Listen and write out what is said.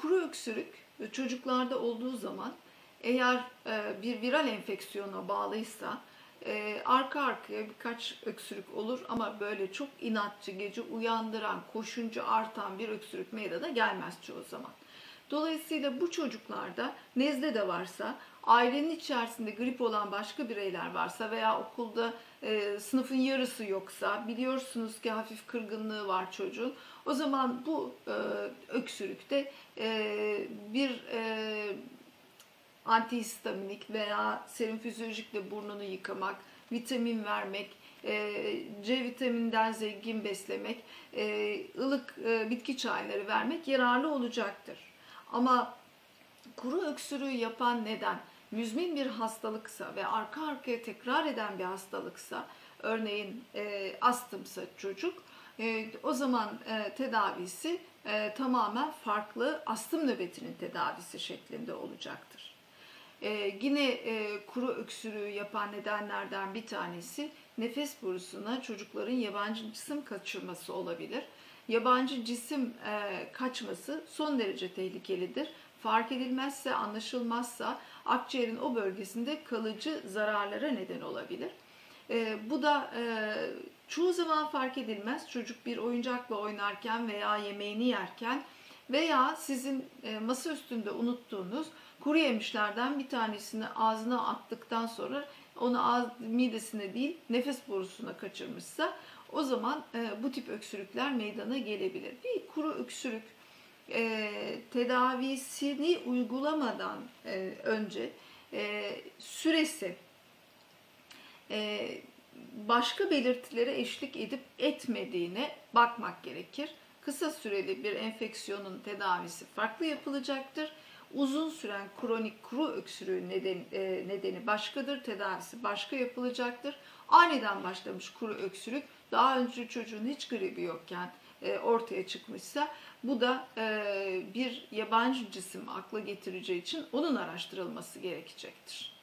Kuru öksürük çocuklarda olduğu zaman eğer bir viral enfeksiyona bağlıysa arka arkaya birkaç öksürük olur ama böyle çok inatçı, gece uyandıran, koşunca artan bir öksürük meydana gelmez çoğu zaman. Dolayısıyla bu çocuklarda nezle de varsa, ailenin içerisinde grip olan başka bireyler varsa veya okulda sınıfın yarısı yoksa, biliyorsunuz ki hafif kırgınlığı var çocuğun, o zaman bu öksürükte bir antihistaminik veya serum fizyolojikle burnunu yıkamak, vitamin vermek, C vitamininden zengin beslemek, ılık bitki çayları vermek yararlı olacaktır. Ama kuru öksürüğü yapan neden müzmin bir hastalıksa ve arka arkaya tekrar eden bir hastalıksa, örneğin astımsa çocuk, o zaman tedavisi tamamen farklı astım nöbetinin tedavisi şeklinde olacaktır. Yine kuru öksürüğü yapan nedenlerden bir tanesi nefes borusuna çocukların yabancı cisim kaçırması olabilir. Yabancı cisim kaçması son derece tehlikelidir. Fark edilmezse, anlaşılmazsa akciğerin o bölgesinde kalıcı zararlara neden olabilir. Bu da çoğu zaman fark edilmez. Çocuk bir oyuncakla oynarken veya yemeğini yerken veya sizin masa üstünde unuttuğunuz kuru yemişlerden bir tanesini ağzına attıktan sonra onu midesine değil nefes borusuna kaçırmışsa o zaman bu tip öksürükler meydana gelebilir. Bir kuru öksürük tedavisini uygulamadan önce süresi başka belirtilere eşlik edip etmediğine bakmak gerekir. Kısa süreli bir enfeksiyonun tedavisi farklı yapılacaktır. Uzun süren kronik kuru öksürüğün nedeni başkadır, tedavisi başka yapılacaktır. Aniden başlamış kuru öksürük, daha önce çocuğun hiç gribi yokken ortaya çıkmışsa, bu da bir yabancı cisim akla getireceği için onun araştırılması gerekecektir.